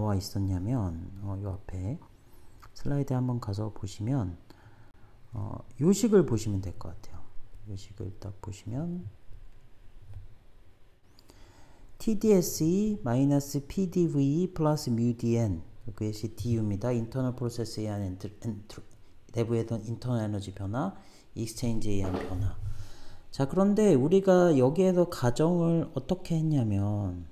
나와 있었냐면 요 앞에 슬라이드에 한번 가서 보시면 요식을 보시면 될 것 같아요. 요식을 딱 보시면 TDSE 마이너스 PDVE 플러스 μDN 그것이 DU입니다. 인터널 프로세스에 의한 내부에 둔 인터널 에너지 변화, 익스체인지에 의한 변화. 자, 그런데 우리가 여기에서 가정을 어떻게 했냐면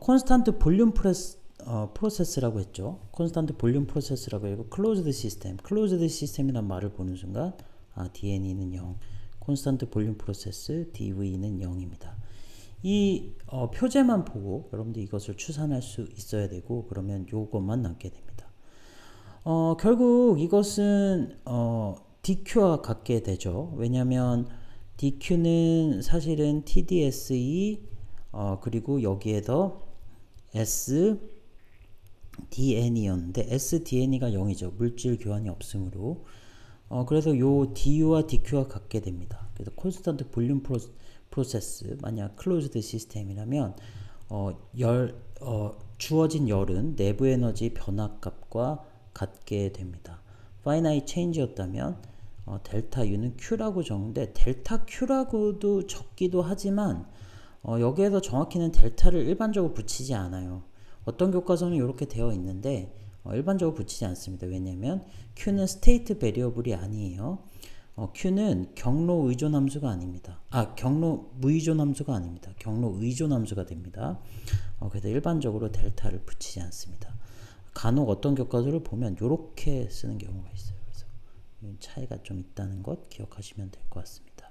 콘스탄트 볼륨 프로세스라고 했죠. 콘스탄트 볼륨 프로세스라고 했고 클로즈드 시스템, 클로즈드 시스템이란 말을 보는 순간 DNE는 0, 콘스탄트 볼륨 프로세스 DV는 0입니다. 이 표제만 보고 여러분들 이것을 추산할 수 있어야 되고 그러면 요것만 남게 됩니다. 결국 이것은 DQ와 같게 되죠. 왜냐하면 DQ는 사실은 TDSE 그리고 여기에서 SDN이었는데 SDN이가 0이죠. 물질 교환이 없으므로 그래서 요 DU와 DQ와 같게 됩니다. 그래서 콘스탄트 볼륨 프로세스 만약 클로즈드 시스템이라면 주어진 열은 내부 에너지 변화값과 같게 됩니다. 파이나이트 체인지였다면 델타 U는 Q라고 적는데 델타 Q라고도 적기도 하지만 여기에서 정확히는 델타를 일반적으로 붙이지 않아요. 어떤 교과서는 이렇게 되어 있는데 일반적으로 붙이지 않습니다. 왜냐하면 Q는 스테이트 베리어블이 아니에요. Q는 경로 의존 함수가 아닙니다. 경로 무의존 함수가 아닙니다. 경로 의존 함수가 됩니다. 그래서 일반적으로 델타를 붙이지 않습니다. 간혹 어떤 교과서를 보면 이렇게 쓰는 경우가 있어요. 그래서 차이가 좀 있다는 것 기억하시면 될 것 같습니다.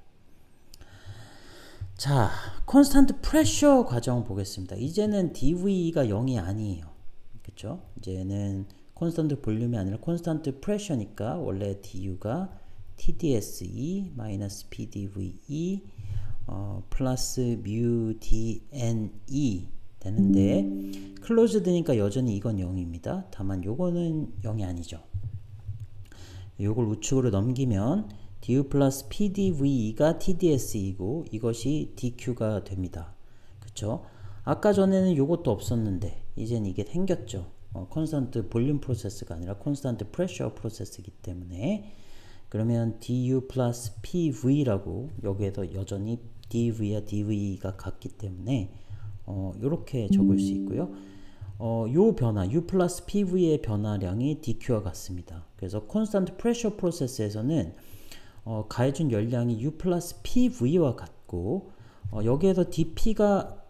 자, 콘스탄트 프레셔 과정 보겠습니다. 이제는 DV가 0이 아니에요. 그쵸? 이제는 콘스탄트 볼륨이 아니라 콘스탄트 프레셔니까 원래 DU가 TDSE 마이너스 PDVE 플러스 μDNE 되는데 클로즈드니까 여전히 이건 0입니다. 다만 요거는 0이 아니죠. 요걸 우측으로 넘기면 DU 플러스 PDVE가 TDSE이고 이것이 DQ가 됩니다. 그쵸? 아까 전에는 요것도 없었는데 이젠 이게 생겼죠. 콘스탄트 볼륨 프로세스가 아니라 콘스탄트 프레셔 프로세스이기 때문에 그러면 DU 플러스 PV라고 여기에서 여전히 DV와 DV가 같기 때문에 요렇게 적을 수 있고요. 요 변화 U 플러스 PV의 변화량이 DQ와 같습니다. 그래서 콘스탄트 프레셔 프로세스에서는 가해준 열량이 U 플러스 PV와 같고 여기에서 DP가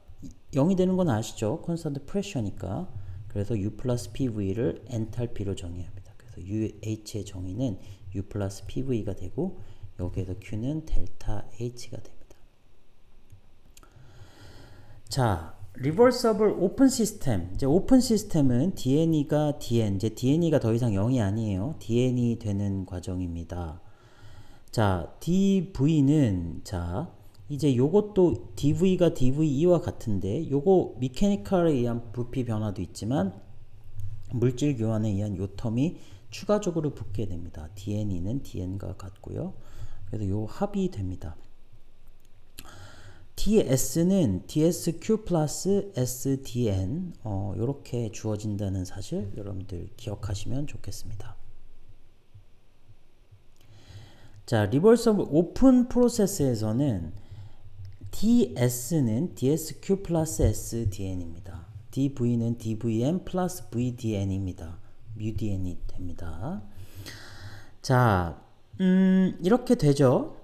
0이 되는 건 아시죠? 콘스탄트 프레셔니까. 그래서 U 플러스 PV를 엔탈피로 정의해야 합니다. 그래서 UH의 정의는 U 플러스 PV가 되고 여기에서 Q는 델타 H가 됩니다. 자, 리버서블 오픈 시스템. 이제 오픈 시스템은 DNE가 DN, 이제 DNE가 더 이상 0이 아니에요. DN이 되는 과정입니다. 자, DV는 자, 이제 요것도 DV가 DVE와 같은데 요거 미케니컬에 의한 부피 변화도 있지만 물질 교환에 의한 요 텀이 추가적으로 붙게 됩니다. DNE는 DN과 같고요. 그래서 요 합이 됩니다. DS는 DSQ 플러스 SDN 요렇게 주어진다는 사실 여러분들 기억하시면 좋겠습니다. 자, 리버서블 오픈 프로세스에서는 DS는 DSQ 플러스 SDN입니다. DV는 DVM 플러스 VDN입니다. μDN이 됩니다. 자, 이렇게 되죠.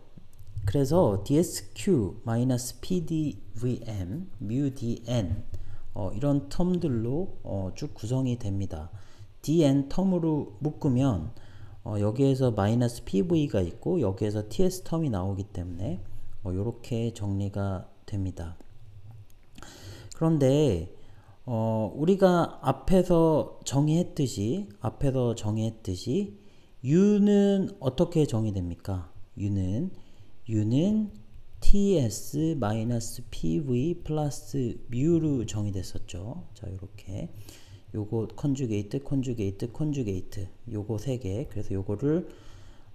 그래서 DSQ 마이너스 PDVM μDN 이런 텀들로 쭉 구성이 됩니다. DN 텀으로 묶으면 여기에서 마이너스 PV가 있고 여기에서 TS 텀이 나오기 때문에 이렇게 정리가 됩니다. 그런데 우리가 앞에서 정의했듯이 U는 어떻게 정의됩니까? U는 TS 마이너스 PV 플러스 뮤로 정의됐었죠. 자, 이렇게 요거 컨주게이트 요거 세 개. 그래서 요거를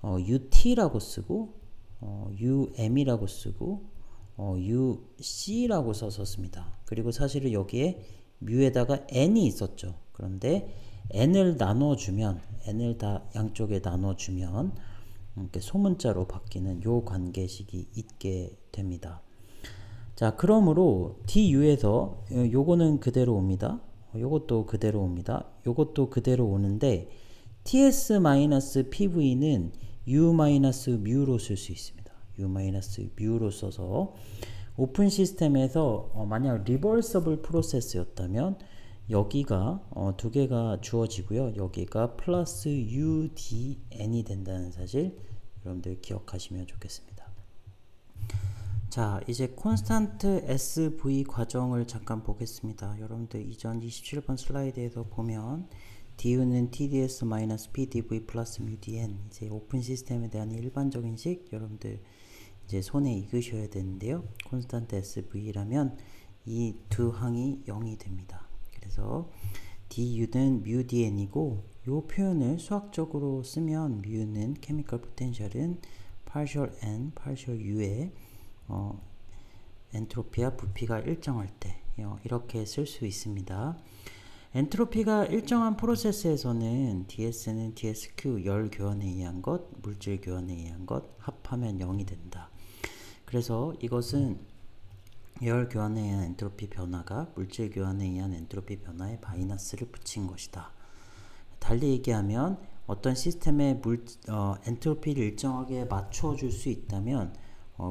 UT라고 쓰고 UM이라고 쓰고 UC라고 썼습니다. 그리고 사실은 여기에 뮤에다가 n이 있었죠. 그런데 n을 나눠주면 n을 다 양쪽에 나눠주면 이렇게 소문자로 바뀌는 요 관계식이 있게 됩니다. 자, 그러므로 du에서 요거는 그대로 옵니다. 요것도 그대로 옵니다. 요것도 그대로 오는데 ts-pv는 u-mu로 쓸 수 있습니다. u-mu로 써서 오픈 시스템에서 만약 리버서블 프로세스였다면 여기가 두 개가 주어지고요. 여기가 플러스 udn이 된다는 사실 여러분들 기억하시면 좋겠습니다. 자, 이제 콘스탄트 SV 과정을 잠깐 보겠습니다. 여러분들 이전 27번 슬라이드에서 보면 du는 tds-pdv 플러스 udn 이제 오픈 시스템에 대한 일반적인 식 여러분들 이제 손에 익으셔야 되는데요. 콘스탄트 SV라면 이 두 항이 0이 됩니다. 그래서 du는 muDn이고 이 표현을 수학적으로 쓰면 mu는 케미컬 포텐셜은 partial n, partial u의 엔트로피와 부피가 일정할 때 이렇게 쓸 수 있습니다. 엔트로피가 일정한 프로세스에서는 ds는 dsq 열 교환에 의한 것, 물질 교환에 의한 것 합하면 0이 된다. 그래서 이것은 열 교환에 의한 엔트로피 변화가 물질 교환에 의한 엔트로피 변화에 마이너스를 붙인 것이다. 달리 얘기하면 어떤 시스템에 엔트로피를 일정하게 맞춰줄 수 있다면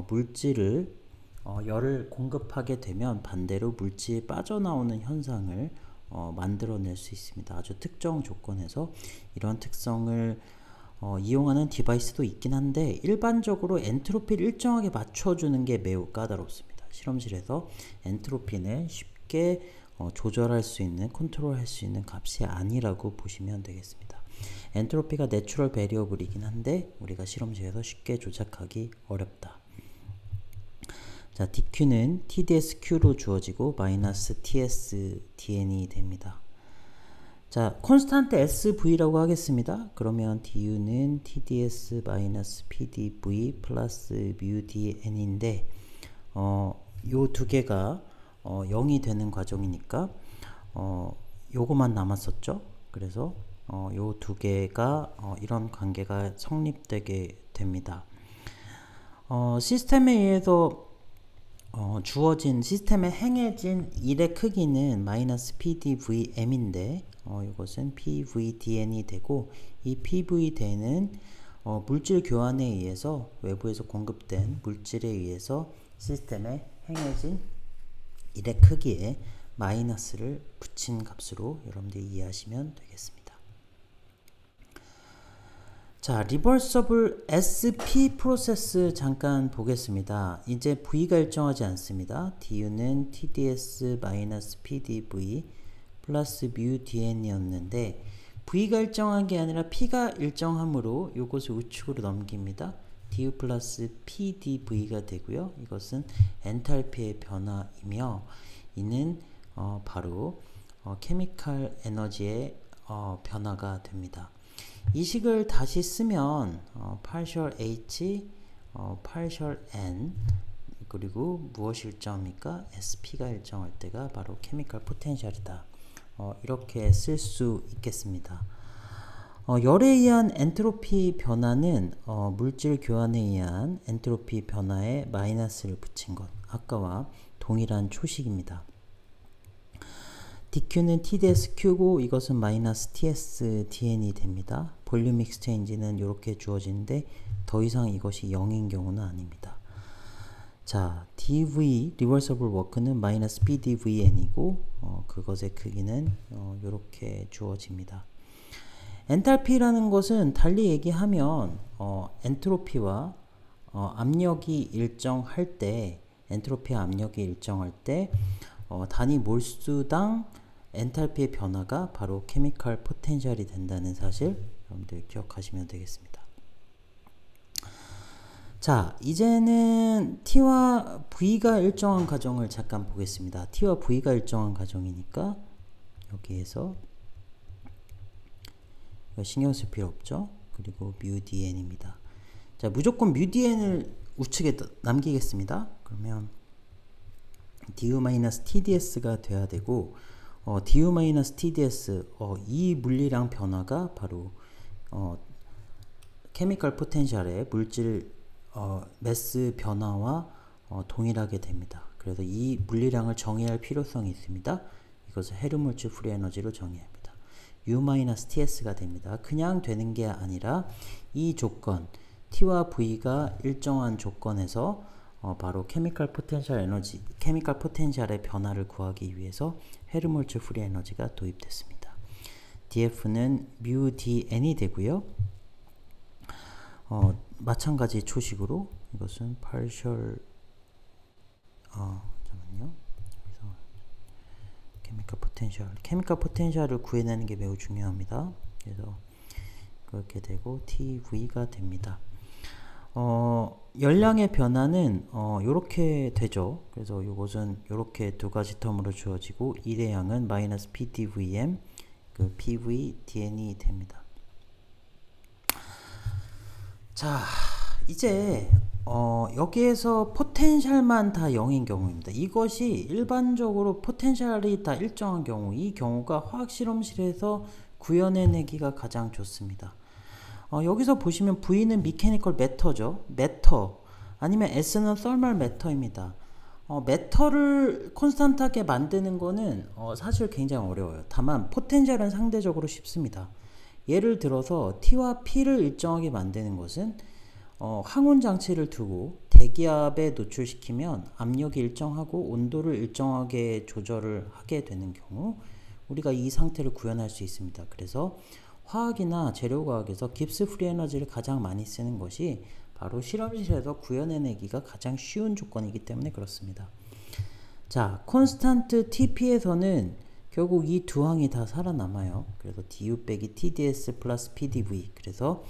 물질을 열을 공급하게 되면 반대로 물질이 빠져나오는 현상을 만들어낼 수 있습니다. 아주 특정 조건에서 이런 특성을 이용하는 디바이스도 있긴 한데 일반적으로 엔트로피를 일정하게 맞춰주는 게 매우 까다롭습니다. 실험실에서 엔트로피는 쉽게 조절할 수 있는, 컨트롤할 수 있는 값이 아니라고 보시면 되겠습니다. 엔트로피가 내추럴 베리어블이긴 한데 우리가 실험실에서 쉽게 조작하기 어렵다. 자, dq는 tdsq로 주어지고 마이너스 tsdn이 됩니다. 자, 콘스탄트 sv라고 하겠습니다. 그러면 du는 tds-pdv 플러스 muDn인데 요 두 개가 0이 되는 과정이니까 요거만 남았었죠. 그래서 요 두 개가 이런 관계가 성립되게 됩니다. 시스템에 의해서 주어진 시스템에 행해진 일의 크기는 마이너스 pdvm인데 이것은 pvdn이 되고 이 pvdn은 물질 교환에 의해서 외부에서 공급된 물질에 의해서 시스템에 행해진 일의 크기에 마이너스를 붙인 값으로 여러분들이 이해하시면 되겠습니다. 자, 리버서블 SP 프로세스 잠깐 보겠습니다. 이제 V가 일정하지 않습니다. du는 tds-pdv 플러스 muDn이었는데 V가 일정한 게 아니라 P가 일정하므로 이것을 우측으로 넘깁니다. du 플러스 pdv가 되고요. 이것은 엔탈피의 변화이며 이는 바로 케미컬 에너지의 변화가 됩니다. 이 식을 다시 쓰면 partial h, partial n 그리고 무엇이 일정합니까? SP가 일정할 때가 바로 케미컬 포텐셜이다. 이렇게 쓸 수 있겠습니다. 열에 의한 엔트로피 변화는 물질 교환에 의한 엔트로피 변화에 마이너스를 붙인 것, 아까와 동일한 초식입니다. dq는 tdsq고 이것은 마이너스 tsdn이 됩니다. 볼륨 익스체인지는 이렇게 주어지는데 더 이상 이것이 0인 경우는 아닙니다. 자, dv 리버서블 워크는 마이너스 pdvn이고 그것의 크기는 이렇게 주어집니다. 엔탈피라는 것은 달리 얘기하면 엔트로피와 압력이 일정할 때 엔트로피와 압력이 일정할 때 단위 몰수당 엔탈피의 변화가 바로 케미컬 포텐셜이 된다는 사실 여러분들 기억하시면 되겠습니다. 자, 이제는 T와 V가 일정한 과정을 잠깐 보겠습니다. T와 V가 일정한 과정이니까 여기에서 신경 쓸 필요 없죠. 그리고 muDn입니다. 자, 무조건 muDn을 우측에 남기겠습니다. 그러면 du-tds가 돼야 되고 du-TdS 이 물리량 변화가 바로 케미컬 포텐셜의 물질 매스 변화와 동일하게 됩니다. 그래서 이 물리량을 정의할 필요성이 있습니다. 이것을 헤르몰츠 프리 에너지로 정의합니다. U-TS가 됩니다. 그냥 되는 게 아니라 이 조건 T와 V가 일정한 조건에서 바로 케미컬 포텐셜 에너지, 케미컬 포텐셜의 변화를 구하기 위해서 헤르몰츠 프리 에너지가 도입됐습니다. dF는 mu dn이 되고요. 마찬가지 초식으로 이것은 partial 잠깐만요. 여기서 케미컬 포텐셜을 구해내는 게 매우 중요합니다. 그래서 그렇게 되고 TV가 됩니다. 열량의 변화는 이렇게 되죠. 그래서 이것은 이렇게 두 가지 텀으로 주어지고 일의 양은 마이너스 PdVm 그 PVdn이 됩니다. 자, 이제 여기에서 포텐셜만 다 0인 경우입니다. 이것이 일반적으로 포텐셜이 다 일정한 경우, 이 경우가 화학실험실에서 구현해내기가 가장 좋습니다. 여기서 보시면 V는 미케니컬 매터죠. 매터 아니면 S는 썰멀 매터입니다. 매터를 콘스탄트하게 만드는 거는 사실 굉장히 어려워요. 다만 포텐셜은 상대적으로 쉽습니다. 예를 들어서 T와 P를 일정하게 만드는 것은 항온 장치를 두고 대기압에 노출시키면 압력이 일정하고 온도를 일정하게 조절을 하게 되는 경우 우리가 이 상태를 구현할 수 있습니다. 그래서 화학이나 재료과학에서 깁스 프리 에너지를 가장 많이 쓰는 것이 바로 실험실에서 구현해내기가 가장 쉬운 조건이기 때문에 그렇습니다. 자, 콘스탄트 TP에서는 결국 이 두 항이 다 살아남아요. 그래서 du 빼기 TdS 플러스 PDV, 그래서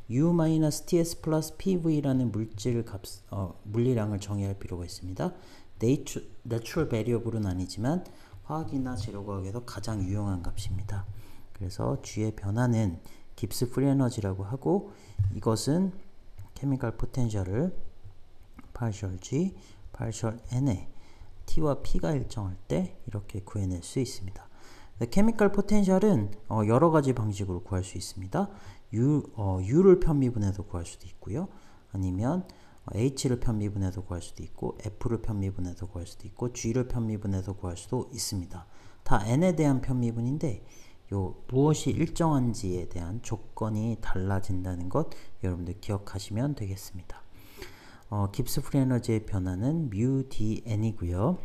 U-TS 플러스 PV라는 물리량을 정의할 필요가 있습니다. 내추럴 베리어블은 아니지만 화학이나 재료과학에서 가장 유용한 값입니다. 그래서 G의 변화는 깁스 프리 에너지라고 하고 이것은 케미컬 포텐셜을 partial G, partial N에 T와 P가 일정할 때 이렇게 구해낼 수 있습니다. 케미컬 포텐셜은 여러 가지 방식으로 구할 수 있습니다. U를 편미분해서 구할 수도 있고요. 아니면 H를 편미분해서 구할 수도 있고 F를 편미분해서 구할 수도 있고 G를 편미분해서 구할 수도 있습니다. 다 N에 대한 편미분인데 무엇이 일정한지에 대한 조건이 달라진다는 것 여러분들 기억하시면 되겠습니다. 깁스 프리 에너지의 변화는 mu dn이고요.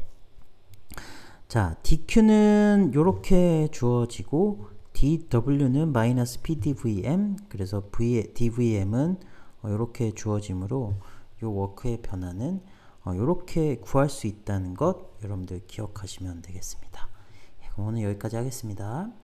자, dq는 이렇게 주어지고 dw는 마이너스 pdvm, 그래서 dvm은 이렇게 주어지므로 이 워크의 변화는 이렇게 구할 수 있다는 것 여러분들 기억하시면 되겠습니다. 그럼 오늘 여기까지 하겠습니다.